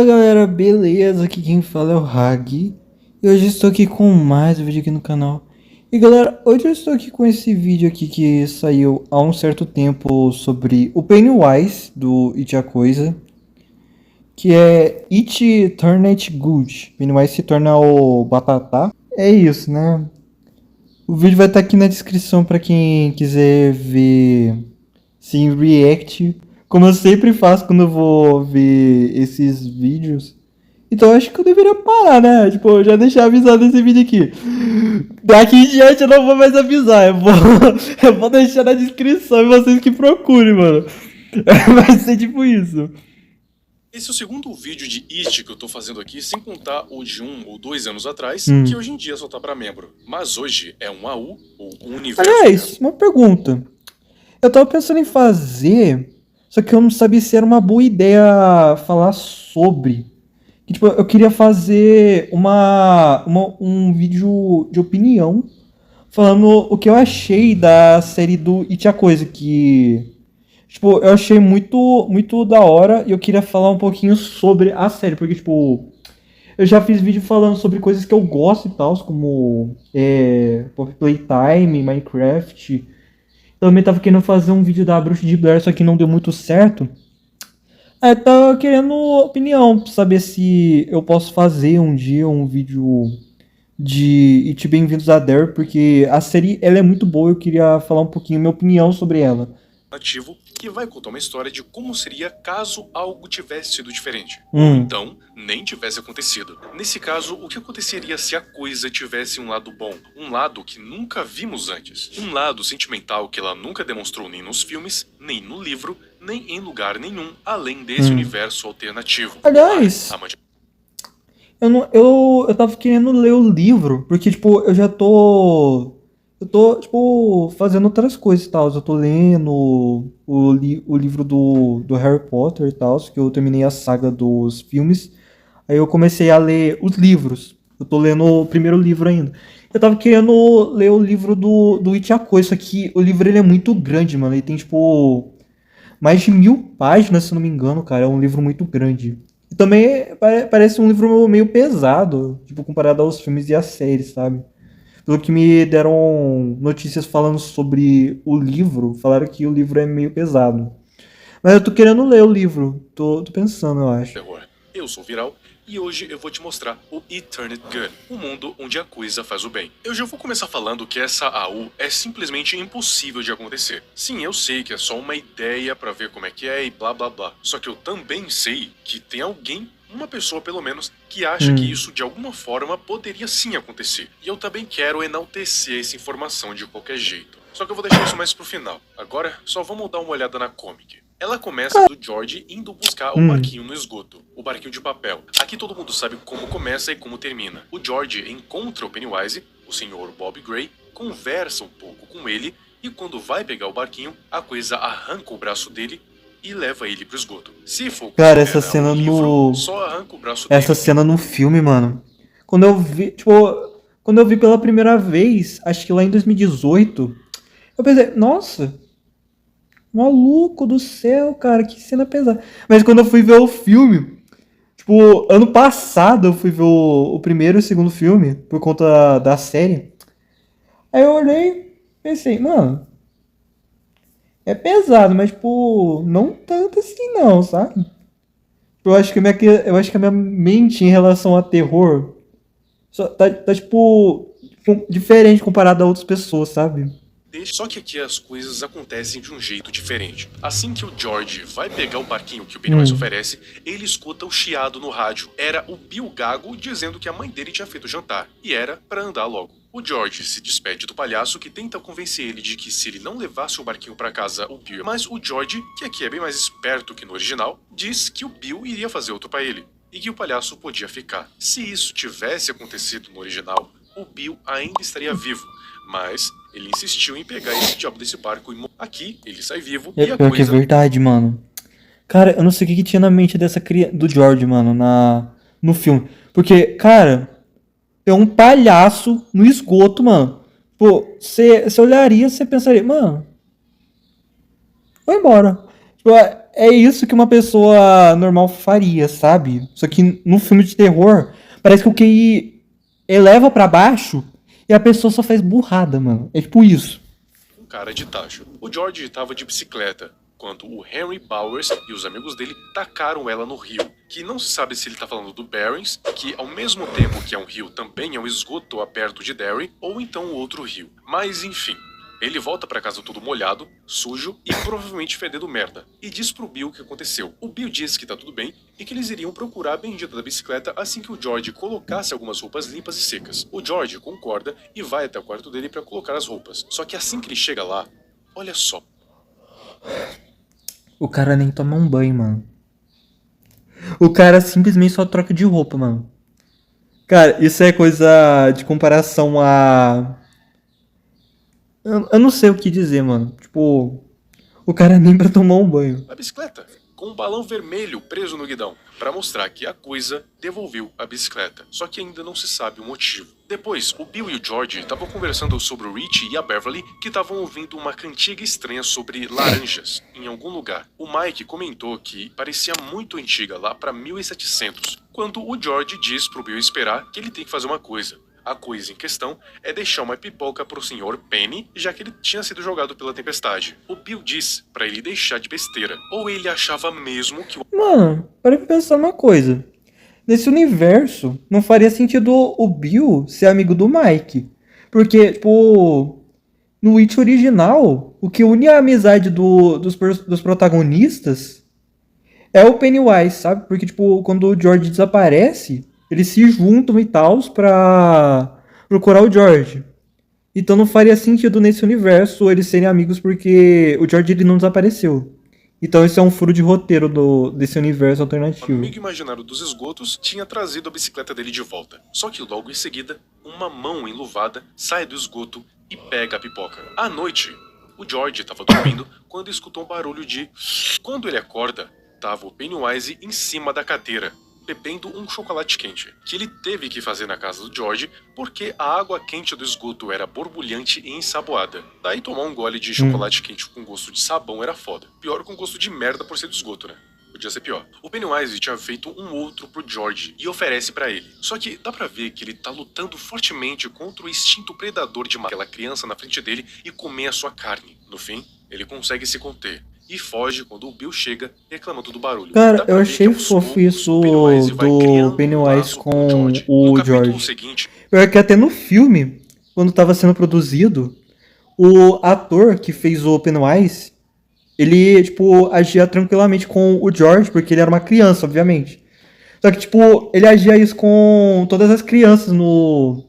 Fala galera, beleza? Aqui quem fala é o Hagi e hoje estou aqui com mais um vídeo aqui no canal. E galera, hoje eu estou aqui com esse vídeo aqui que saiu há um certo tempo sobre o Pennywise do It a Coisa, que é It Turned Good. Pennywise se torna o Batatá. É isso, né? O vídeo vai estar aqui na descrição para quem quiser ver sim react, como eu sempre faço quando eu vou ver esses vídeos. Então eu acho que eu deveria parar, né? Tipo, eu já deixar avisado nesse vídeo aqui. Daqui em diante eu não vou mais avisar. Eu vou deixar na descrição e vocês que procurem, mano. Vai ser tipo isso. Esse é o segundo vídeo de It que eu tô fazendo aqui, sem contar o de 1 ou 2 anos atrás, que hoje em dia só tá pra membro. Mas hoje é um AU, ou um universo. Aliás, uma pergunta. Eu tava pensando em fazer, só que eu não sabia se era uma boa ideia falar sobre. Que, tipo, eu queria fazer um vídeo de opinião falando o que eu achei da série do It a Coisa, que tipo, eu achei muito da hora e eu queria falar um pouquinho sobre a série, porque tipo, eu já fiz vídeo falando sobre coisas que eu gosto e tal, como Pop Playtime, Minecraft. Também tava querendo fazer um vídeo da Bruxa de Blair, só que não deu muito certo. Aí eu tava querendo opinião, pra saber se eu posso fazer um dia um vídeo de It Bem-vindos a Dare, porque a série ela é muito boa, eu queria falar um pouquinho minha opinião sobre ela. Ativo que vai contar uma história de como seria caso algo tivesse sido diferente. Ou então, nem tivesse acontecido. Nesse caso, o que aconteceria se a coisa tivesse um lado bom? Um lado que nunca vimos antes. Um lado sentimental que ela nunca demonstrou nem nos filmes, nem no livro, nem em lugar nenhum, além desse universo alternativo. Aliás, eu tava querendo ler o livro, porque, tipo, eu tô, tipo, fazendo outras coisas e tal. Eu tô lendo o livro do Harry Potter e tal, que eu terminei a saga dos filmes. Aí eu comecei a ler os livros. Eu tô lendo o primeiro livro ainda. Eu tava querendo ler o livro do It a Coisa, só que o livro ele é muito grande, mano. Ele tem, tipo, mais de 1000 páginas, se não me engano, cara. É um livro muito grande. E também parece um livro meio pesado, tipo, comparado aos filmes e às séries, sabe? Pelo que me deram notícias falando sobre o livro, falaram que o livro é meio pesado. Mas eu tô querendo ler o livro, tô pensando, eu acho. Terror. Eu sou Viral e hoje eu vou te mostrar o Eterned Good, um mundo onde a coisa faz o bem. Eu já vou começar falando que essa AU é simplesmente impossível de acontecer. Sim, eu sei que é só uma ideia pra ver como é que é e blá blá blá. Só que eu também sei que tem alguém, uma pessoa pelo menos, que acha que isso de alguma forma poderia sim acontecer. E eu também quero enaltecer essa informação de qualquer jeito. Só que eu vou deixar isso mais pro final. Agora, só vamos dar uma olhada na comic. Ela começa do George indo buscar o barquinho no esgoto, o barquinho de papel. Aqui todo mundo sabe como começa e como termina. O George encontra o Pennywise, o Sr. Bob Gray, conversa um pouco com ele e quando vai pegar o barquinho, a coisa arranca o braço dele e leva ele pro esgoto. Se for Cara, essa cena no... só arranca o braço dele. Essa cena no filme, mano. Quando eu vi, tipo, quando eu vi pela primeira vez, acho que lá em 2018, eu pensei, nossa, maluco do céu, cara, que cena pesada. Mas quando eu fui ver o filme, tipo, ano passado eu fui ver o primeiro e o segundo filme, por conta da série. Aí eu olhei e pensei, mano, é pesado, mas, tipo, não tanto assim não, sabe? Eu acho que a minha mente em relação a terror tá tipo, diferente comparado a outras pessoas, sabe? Só que aqui as coisas acontecem de um jeito diferente. Assim que o George vai pegar o barquinho que o Pennywise oferece, ele escuta o chiado no rádio. Era o Bill Gago dizendo que a mãe dele tinha feito jantar, e era pra andar logo. O George se despede do palhaço que tenta convencer ele de que se ele não levasse o barquinho pra casa, o Bill... Mas o George, que aqui é bem mais esperto que no original, diz que o Bill iria fazer outro pra ele, e que o palhaço podia ficar. Se isso tivesse acontecido no original, o Bill ainda estaria vivo, mas ele insistiu em pegar esse diabo desse barco e aqui ele sai vivo e a Pior que é coisa... verdade, mano. Cara, eu não sei o que tinha na mente dessa criança, do George, mano, no filme. Porque, cara, é um palhaço no esgoto, mano. Pô, você olharia, você pensaria, mano, vou embora. Tipo, é isso que uma pessoa normal faria, sabe? Só que no filme de terror, parece que o QI eleva pra baixo e a pessoa só faz burrada, mano. É tipo isso. Um cara de tacho. O George estava de bicicleta, quando o Henry Bowers e os amigos dele tacaram ela no rio, que não se sabe se ele tá falando do Barrens, que ao mesmo tempo que é um rio também é um esgoto perto de Derry, ou então outro rio. Mas enfim, ele volta pra casa todo molhado, sujo e provavelmente fedendo merda, e diz pro Bill o que aconteceu. O Bill diz que tá tudo bem e que eles iriam procurar a bendita da bicicleta assim que o George colocasse algumas roupas limpas e secas. O George concorda e vai até o quarto dele pra colocar as roupas. Só que assim que ele chega lá, olha só. O cara nem toma um banho, mano. O cara simplesmente só troca de roupa, mano. Cara, isso é coisa de comparação a. Eu não sei o que dizer, mano. Tipo, o cara nem pra tomar um banho. A bicicleta, com um balão vermelho preso no guidão, para mostrar que a coisa devolveu a bicicleta, só que ainda não se sabe o motivo. Depois, o Bill e o George estavam conversando sobre o Richie e a Beverly, que estavam ouvindo uma cantiga estranha sobre laranjas, em algum lugar. O Mike comentou que parecia muito antiga, lá para 1700, quando o George diz pro Bill esperar que ele tem que fazer uma coisa. A coisa em questão é deixar uma pipoca pro Sr. Penny, já que ele tinha sido jogado pela tempestade. O Bill diz pra ele deixar de besteira, ou ele achava mesmo que o... Mano, para pensar uma coisa. Nesse universo, não faria sentido o Bill ser amigo do Mike. Porque, tipo, no Witch original, o que une a amizade dos protagonistas é o Pennywise, sabe? Porque, tipo, quando o George desaparece, eles se juntam e tal pra procurar o George. Então não faria sentido nesse universo eles serem amigos porque o George ele não desapareceu. Então esse é um furo de roteiro desse universo O alternativo. amigo imaginário dos esgotos tinha trazido a bicicleta dele de volta. Só que logo em seguida, uma mão enluvada sai do esgoto e pega a pipoca. À noite, o George estava dormindo quando escutou um barulho de... Quando ele acorda, tava o Pennywise em cima da cadeira, bebendo um chocolate quente, que ele teve que fazer na casa do George porque a água quente do esgoto era borbulhante e ensaboada. Daí tomar um gole de chocolate quente com gosto de sabão era foda. Pior com gosto de merda por ser do esgoto, né? Podia ser pior. O Pennywise tinha feito um outro pro George e oferece pra ele. Só que dá pra ver que ele tá lutando fortemente contra o instinto predador de matar aquela criança na frente dele e comer a sua carne. No fim, ele consegue se conter e foge quando o Bill chega reclamando do barulho. Cara, eu achei fofo isso do Pennywise com o George. Seguinte, Pior que até no filme, quando tava sendo produzido, o ator que fez o Pennywise, ele, tipo, agia tranquilamente com o George, porque ele era uma criança, obviamente. Só que, tipo, ele agia isso com todas as crianças no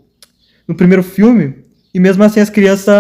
primeiro filme, e mesmo assim as crianças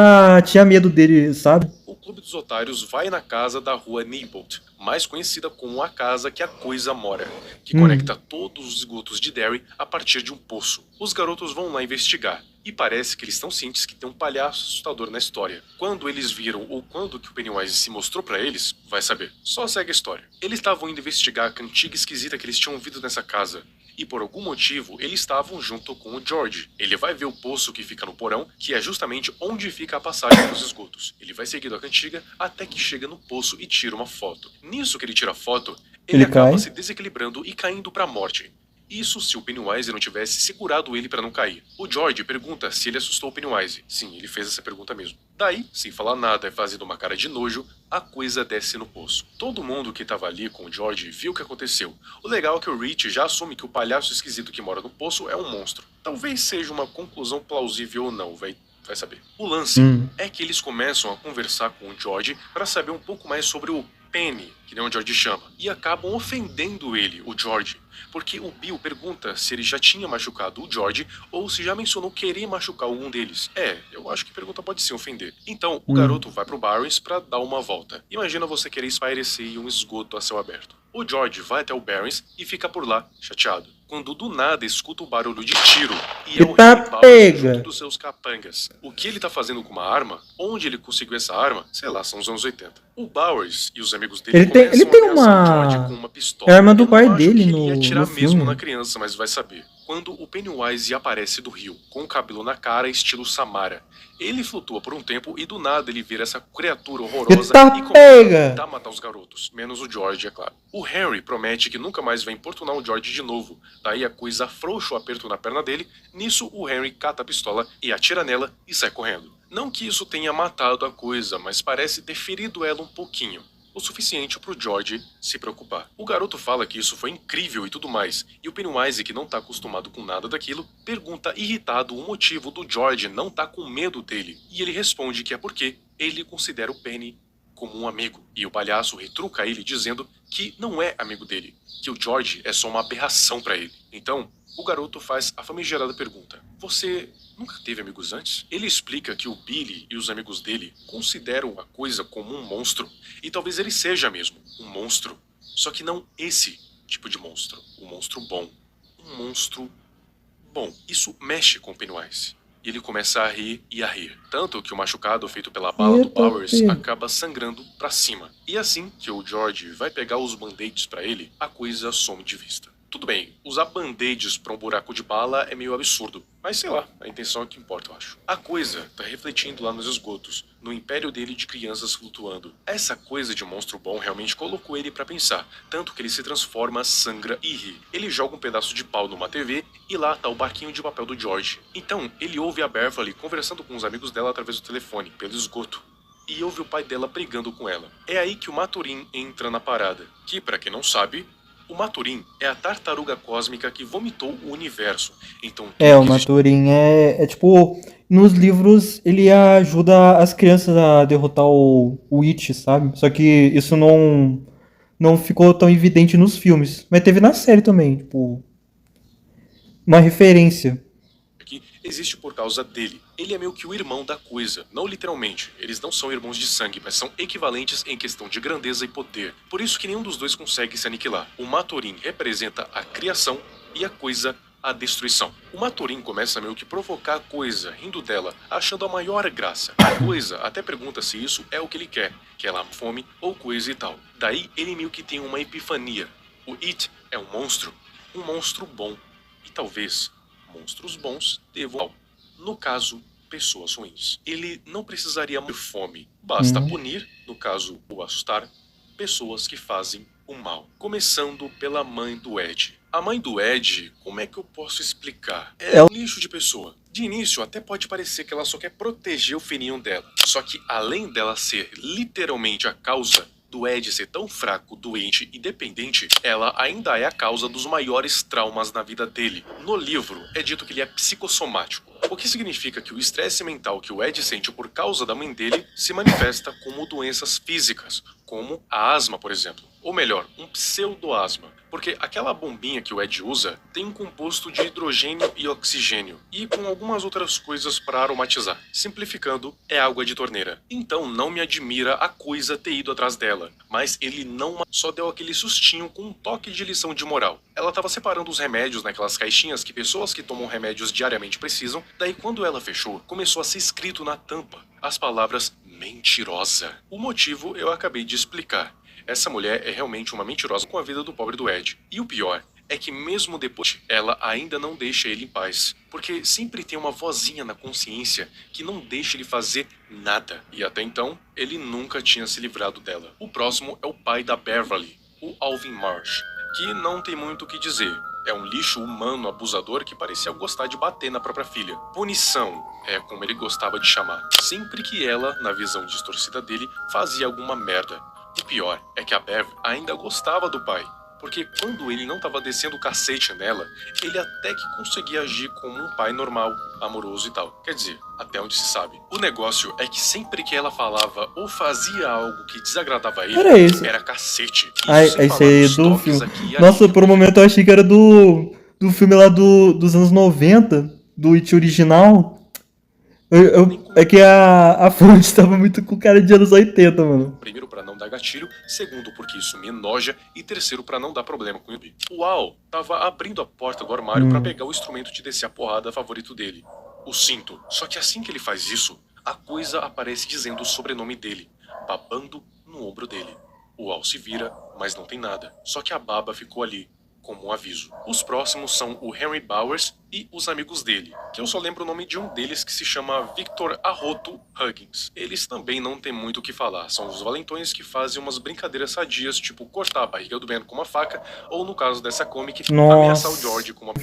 tinham medo dele, sabe? o Clube dos Otários vai na casa da rua Neibolt, mais conhecida como a casa que a coisa mora, que conecta todos os esgotos de Derry a partir de um poço. Os garotos vão lá investigar, e parece que eles estão cientes que tem um palhaço assustador na história. Quando eles viram ou quando que o Pennywise se mostrou pra eles, vai saber. Só segue a história. Eles estavam indo investigar a cantiga esquisita que eles tinham ouvido nessa casa. E por algum motivo, eles estavam junto com o George. Ele vai ver o poço que fica no porão, que é justamente onde fica a passagem dos esgotos. Ele vai seguindo a cantiga até que chega no poço e tira uma foto. Nisso que ele tira a foto, ele acaba se desequilibrando e caindo pra morte. Isso se o Pennywise não tivesse segurado ele para não cair. O George pergunta se ele assustou o Pennywise. Sim, ele fez essa pergunta mesmo. Daí, sem falar nada e fazendo uma cara de nojo, a coisa desce no poço. Todo mundo que tava ali com o George viu o que aconteceu. O legal é que o Rich já assume que o palhaço esquisito que mora no poço é um monstro. Talvez seja uma conclusão plausível ou não, vai saber. O lance é que eles começam a conversar com o George para saber um pouco mais sobre o Penny, que nem o George chama, e acabam ofendendo ele, o George, porque o Bill pergunta se ele já tinha machucado o George ou se já mencionou querer machucar algum deles. Eu acho que a pergunta pode se ofender. Então, o garoto vai pro Barrens pra dar uma volta. Imagina você querer espairecer em um esgoto a céu aberto. O George vai até o Barrens e fica por lá, chateado. quando do nada escuta o barulho de tiro e é o Eita, Harry Bowers pega! junto dos seus capangas. O que ele tá fazendo com uma arma? Onde ele conseguiu essa arma? Sei lá, são os anos 80. O Bowers e os amigos dele Ele tem começam a ameaçar o George com uma... uma É pistola. a arma do Eu não pai acho dele que ele ia no atirar mesmo na filme. criança, mas vai saber. Quando o Pennywise aparece do rio, com o cabelo na cara, estilo Samara. Ele flutua por um tempo e do nada ele vira essa criatura horrorosa Eita, e começa pega! a tentar matar os garotos, menos o George, é claro. O Harry promete que nunca mais vai importunar o George de novo, daí a coisa afrouxa o aperto na perna dele, nisso o Harry cata a pistola e atira nela e sai correndo. Não que isso tenha matado a coisa, mas parece ter ferido ela um pouquinho. O suficiente pro George se preocupar. O garoto fala que isso foi incrível e tudo mais, e o Pennywise, que não tá acostumado com nada daquilo, pergunta irritado o motivo do George não tá com medo dele, e ele responde que é porque ele considera o Penny como um amigo, e o palhaço retruca ele dizendo que não é amigo dele, que o George é só uma aberração pra ele. Então, o garoto faz a famigerada pergunta: você nunca teve amigos antes? Ele explica que o Billy e os amigos dele consideram a coisa como um monstro. E talvez ele seja mesmo um monstro. Só que não esse tipo de monstro. Um monstro bom. Um monstro bom. Isso mexe com o Pennywise. E ele começa a rir e a rir. Tanto que o machucado feito pela bala do Eita, Bowers pega! acaba sangrando pra cima. E assim que o George vai pegar os band-aids pra ele, a coisa some de vista. Tudo bem, usar band-aids pra um buraco de bala é meio absurdo. Mas sei lá, a intenção é que importa, eu acho. A coisa tá refletindo lá nos esgotos, no império dele de crianças flutuando. Essa coisa de monstro bom realmente colocou ele pra pensar, tanto que ele se transforma, sangra e ri. Ele joga um pedaço de pau numa TV e lá tá o barquinho de papel do George. Então, ele ouve a Beverly conversando com os amigos dela através do telefone, pelo esgoto. E ouve o pai dela brigando com ela. É aí que o Maturin entra na parada, que, pra quem não sabe, o Maturin é a tartaruga cósmica que vomitou o universo. Então É, tudo o que existe Maturin é tipo... Nos livros, ele ajuda as crianças a derrotar o It, sabe? Só que isso não ficou tão evidente nos filmes. Mas teve na série também, tipo... Uma referência. aqui existe por causa dele. Ele é meio que o irmão da coisa, não literalmente. Eles não são irmãos de sangue, mas são equivalentes em questão de grandeza e poder. Por isso que nenhum dos dois consegue se aniquilar. O Maturin representa a criação e a coisa a destruição. O Maturin começa meio que provocar a coisa, rindo dela, achando a maior graça. A coisa até pergunta se isso é o que ele quer, que ela fome ou coisa e tal. Daí ele meio que tem uma epifania. O It é um monstro bom. E talvez monstros bons devam, no caso, pessoas ruins. Ele não precisaria de fome. Basta punir, no caso, o assustar, pessoas que fazem o mal. Começando pela mãe do Ed. A mãe do Ed, como é que eu posso explicar? É um lixo de pessoa. De início, até pode parecer que ela só quer proteger o filhinho dela. Só que, além dela ser literalmente a causa do Ed ser tão fraco, doente e dependente, ela ainda é a causa dos maiores traumas na vida dele. No livro, é dito que ele é psicossomático, o que significa que o estresse mental que o Ed sente por causa da mãe dele se manifesta como doenças físicas, como a asma, por exemplo. Ou melhor, um pseudo-asma. Porque aquela bombinha que o Ed usa tem um composto de hidrogênio e oxigênio, e com algumas outras coisas para aromatizar. Simplificando, é água de torneira. Então não me admira a coisa ter ido atrás dela, mas ele não só deu aquele sustinho com um toque de lição de moral. Ela estava separando os remédios naquelas caixinhas que pessoas que tomam remédios diariamente precisam, daí quando ela fechou, começou a ser escrito na tampa as palavras mentirosa. O motivo eu acabei de explicar. Essa mulher é realmente uma mentirosa com a vida do pobre do Ed. E o pior é que mesmo depois, ela ainda não deixa ele em paz. Porque sempre tem uma vozinha na consciência que não deixa ele fazer nada. E até então, ele nunca tinha se livrado dela. O próximo é o pai da Beverly, o Alvin Marsh, que não tem muito o que dizer. É um lixo humano abusador que parecia gostar de bater na própria filha. Punição é como ele gostava de chamar. Sempre que ela, na visão distorcida dele, fazia alguma merda. O pior é que a Bev ainda gostava do pai, porque quando ele não estava descendo o cacete nela, ele até que conseguia agir como um pai normal, amoroso e tal. Quer dizer, até onde se sabe. O negócio é que sempre que ela falava ou fazia algo que desagradava ele, era cacete. Isso aí é do filme. Nossa, por um momento eu achei que era do filme lá dos anos 90, do It original. É que a fonte tava muito com cara de anos 80, mano. Primeiro, pra não dar gatilho, segundo, porque isso me enoja, e terceiro, pra não dar problema com o Yubi. O Al tava abrindo a porta do armário pra pegar o instrumento de descer a porrada favorito dele, o cinto. Só que assim que ele faz isso, a coisa aparece dizendo o sobrenome dele, babando no ombro dele. O Al se vira, mas não tem nada. Só que a baba ficou ali, como um aviso. Os próximos são o Henry Bowers e os amigos dele, que eu só lembro o nome de um deles que se chama Victor Arroto Huggins. Eles também não tem muito o que falar, são os valentões que fazem umas brincadeiras sadias, tipo cortar a barriga do Ben com uma faca, ou no caso dessa comic, ameaçar o George com uma...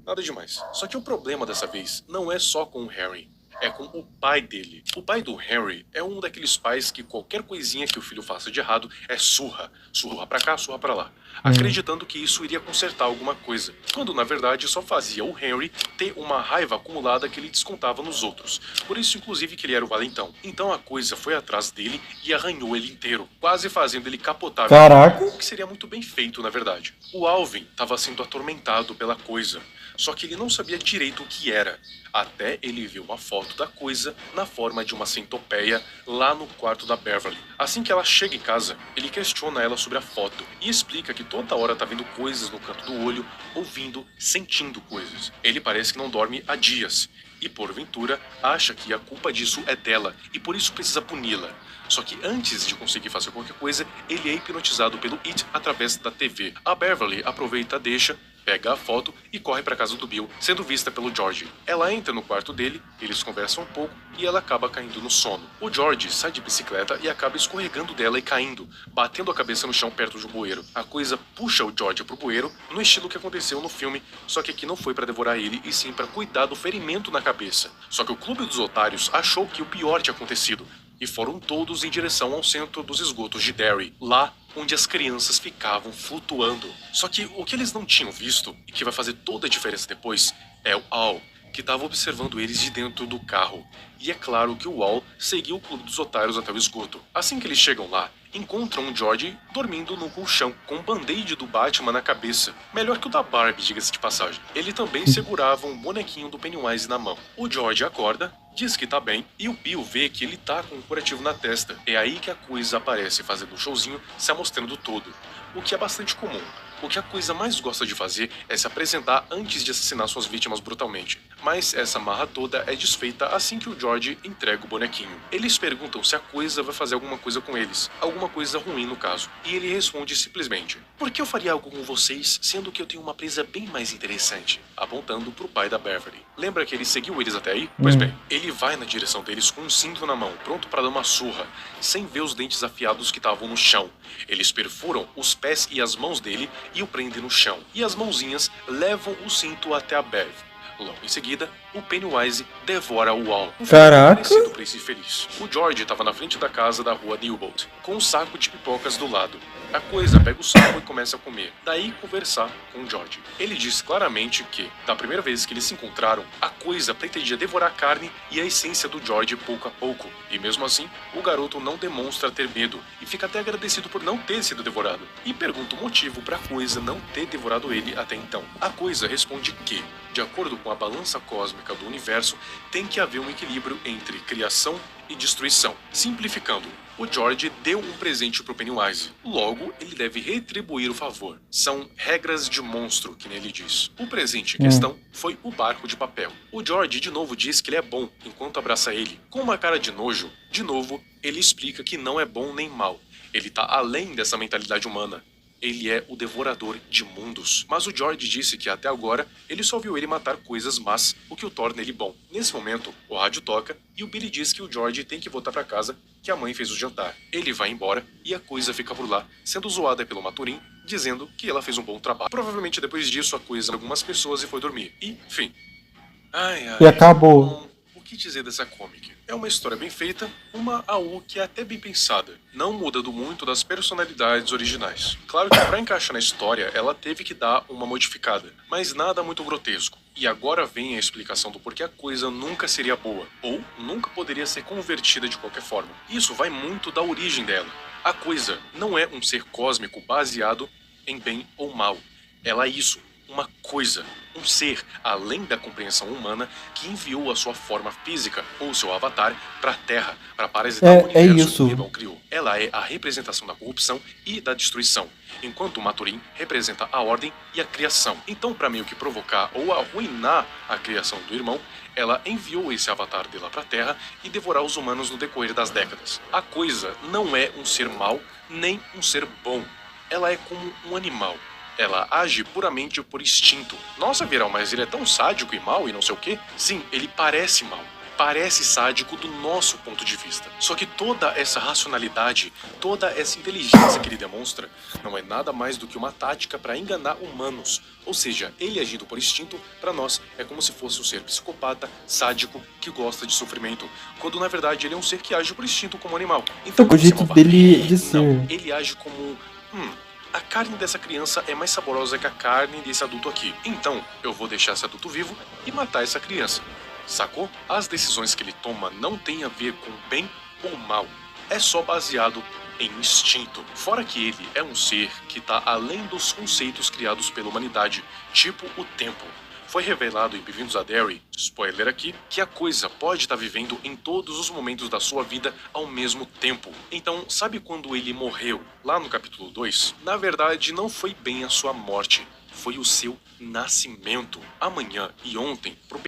Nada demais. Só que o problema dessa vez não é só com o Harry. É com o pai dele. O pai do Henry é um daqueles pais que qualquer coisinha que o filho faça de errado é surra. Surra pra cá, surra pra lá. Acreditando que isso iria consertar alguma coisa. Quando na verdade só fazia o Henry ter uma raiva acumulada que ele descontava nos outros. Por isso inclusive que ele era o valentão. Então a coisa foi atrás dele e arranhou ele inteiro. Quase fazendo ele capotar. Caraca! O que seria muito bem feito na verdade. O Alvin estava sendo atormentado pela coisa. Só que ele não sabia direito o que era, até ele ver uma foto da coisa na forma de uma centopeia lá no quarto da Beverly. Assim que ela chega em casa, ele questiona ela sobre a foto e explica que toda hora tá vendo coisas no canto do olho, ouvindo, sentindo coisas. Ele parece que não dorme há dias e, porventura, acha que a culpa disso é dela e por isso precisa puni-la. Só que antes de conseguir fazer qualquer coisa, ele é hipnotizado pelo It através da TV. A Beverly aproveita a deixa, pega a foto e corre para casa do Bill, sendo vista pelo George. Ela entra no quarto dele, eles conversam um pouco e ela acaba caindo no sono. O George sai de bicicleta e acaba escorregando dela e caindo, batendo a cabeça no chão perto de um bueiro. A coisa puxa o George pro bueiro, no estilo que aconteceu no filme, só que aqui não foi para devorar ele e sim para cuidar do ferimento na cabeça. Só que o Clube dos Otários achou que o pior tinha acontecido e foram todos em direção ao centro dos esgotos de Derry, lá onde as crianças ficavam flutuando. Só que o que eles não tinham visto, e que vai fazer toda a diferença depois, é o Al, que estava observando eles de dentro do carro. E é claro que o Al seguiu o Clube dos Otários até o esgoto. Assim que eles chegam lá, encontram o George dormindo no colchão, com um band-aid do Batman na cabeça. Melhor que o da Barbie, diga-se de passagem. Ele também segurava um bonequinho do Pennywise na mão. O George acorda, diz que tá bem, e o Bill vê que ele tá com um curativo na testa. É aí que a coisa aparece fazendo um showzinho, se amostrando todo. O que é bastante comum. O que a coisa mais gosta de fazer é se apresentar antes de assassinar suas vítimas brutalmente. Mas essa marra toda é desfeita assim que o George entrega o bonequinho. Eles perguntam se a coisa vai fazer alguma coisa com eles, alguma coisa ruim no caso. E ele responde simplesmente: "Por que eu faria algo com vocês, sendo que eu tenho uma presa bem mais interessante?" Apontando pro pai da Beverly. Lembra que ele seguiu eles até aí? Pois bem, ele vai na direção deles com um cinto na mão, pronto para dar uma surra, sem ver os dentes afiados que estavam no chão. Eles perfuram os pés e as mãos dele e o prendem no chão. E as mãozinhas levam o cinto até a Bev. Logo em seguida, o Pennywise devora o Al. Caraca! Príncipe feliz. O George estava na frente da casa da rua Newbolt, com um saco de pipocas do lado. A coisa pega o saco e começa a comer. Daí conversar com o George. Ele diz claramente que, da primeira vez que eles se encontraram, a coisa pretendia devorar a carne e a essência do George pouco a pouco. E mesmo assim, o garoto não demonstra ter medo e fica até agradecido por não ter sido devorado. E pergunta o motivo para a coisa não ter devorado ele até então. A coisa responde que, de acordo com a balança cósmica do universo, tem que haver um equilíbrio entre criação e destruição. Simplificando, o George deu um presente pro Pennywise. Logo, ele deve retribuir o favor. São regras de monstro, que nele diz. O presente em questão foi o barco de papel. O George de novo diz que ele é bom, enquanto abraça ele. Com uma cara de nojo, de novo, ele explica que não é bom nem mal. Ele tá além dessa mentalidade humana. Ele é o devorador de mundos. Mas o George disse que até agora ele só viu ele matar coisas más, o que o torna ele bom. Nesse momento, o rádio toca e o Billy diz que o George tem que voltar para casa, que a mãe fez o jantar. Ele vai embora e a coisa fica por lá, sendo zoada pelo Maturin, dizendo que ela fez um bom trabalho. Provavelmente depois disso a coisa algumas pessoas e foi dormir. E, enfim. E acabou. Bom, o que dizer dessa comic? É uma história bem feita, uma AU que é até bem pensada, não mudando muito das personalidades originais. Claro que para encaixar na história, ela teve que dar uma modificada, mas nada muito grotesco. E agora vem a explicação do porquê a coisa nunca seria boa, ou nunca poderia ser convertida de qualquer forma. Isso vai muito da origem dela. A coisa não é um ser cósmico baseado em bem ou mal. Ela é isso, uma coisa, um ser além da compreensão humana que enviou a sua forma física, ou seu avatar, para a Terra, para parasitar o É universo que isso. o irmão criou. Ela é a representação da corrupção e da destruição, enquanto o Maturin representa a ordem e a criação. Então, para meio que provocar ou arruinar a criação do irmão, ela enviou esse avatar dela para a Terra e devorar os humanos no decorrer das décadas. A coisa não é um ser mau, nem um ser bom. Ela é como um animal. Ela age puramente por instinto. Nossa, Viral, mas ele é tão sádico e mau e não sei o quê? Sim, ele parece mau. Parece sádico do nosso ponto de vista. Só que toda essa racionalidade, toda essa inteligência que ele demonstra, não é nada mais do que uma tática para enganar humanos. Ou seja, ele agindo por instinto, para nós, é como se fosse um ser psicopata, sádico, que gosta de sofrimento. Quando na verdade ele é um ser que age por instinto como animal. Então, O jeito dele de ser. não, ele age como... a carne dessa criança é mais saborosa que a carne desse adulto aqui. Então, eu vou deixar esse adulto vivo e matar essa criança. Sacou? As decisões que ele toma não têm a ver com bem ou mal. É só baseado em instinto. Fora que ele é um ser que está além dos conceitos criados pela humanidade, tipo o tempo. Foi revelado em Bem-vindos a Derry, spoiler aqui, que a coisa pode estar vivendo em todos os momentos da sua vida ao mesmo tempo. Então, sabe quando ele morreu, lá no capítulo 2? Na verdade, não foi bem a sua morte, foi o seu nascimento. Amanhã e ontem, pro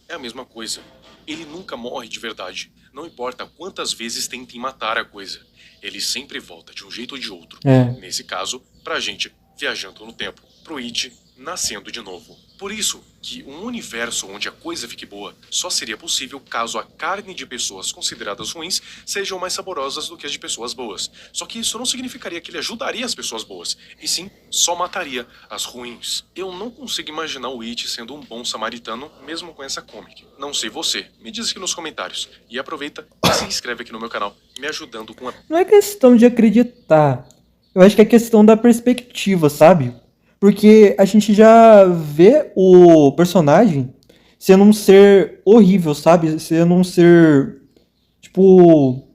é a mesma coisa. Ele nunca morre de verdade. Não importa quantas vezes tentem matar a coisa. Ele sempre volta de um jeito ou de outro. Nesse caso, pra gente viajando no tempo. Pro It nascendo de novo. Por isso que um universo onde a coisa fique boa só seria possível caso a carne de pessoas consideradas ruins sejam mais saborosas do que as de pessoas boas. Só que isso não significaria que ele ajudaria as pessoas boas, e sim só mataria as ruins. Eu não consigo imaginar o It sendo um bom samaritano mesmo com essa comic. Não sei você, me diz aqui nos comentários. E aproveita e se inscreve aqui no meu canal, me ajudando com a... Não é questão de acreditar. Eu acho que é questão da perspectiva, sabe? Porque a gente já vê o personagem sendo um ser horrível, sabe? Sendo um ser, tipo,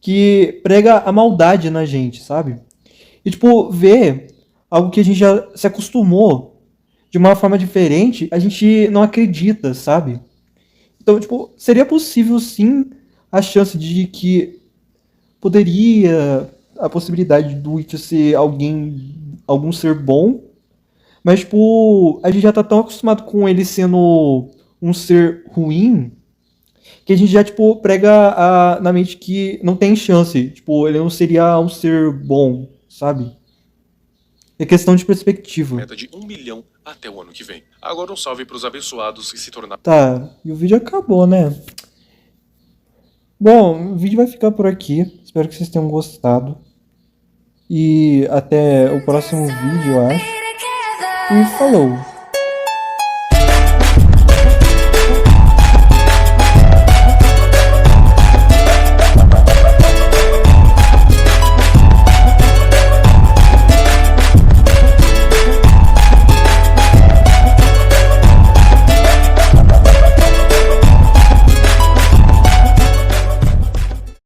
que prega a maldade na gente, sabe? E, tipo, ver algo que a gente já se acostumou de uma forma diferente, a gente não acredita, sabe? Então, tipo, seria possível sim a chance de que poderia a possibilidade do It ser algum ser bom, mas, tipo, a gente já tá tão acostumado com ele sendo um ser ruim que a gente já, tipo, prega na mente que não tem chance. Tipo, ele não seria um ser bom, sabe? É questão de perspectiva. meta de 1 milhão até o ano que vem. Agora um salve pros abençoados que se tornaram... Tá, e o vídeo acabou, né? Bom, o vídeo vai ficar por aqui. Espero que vocês tenham gostado. E até o próximo vídeo, eu acho. E falou!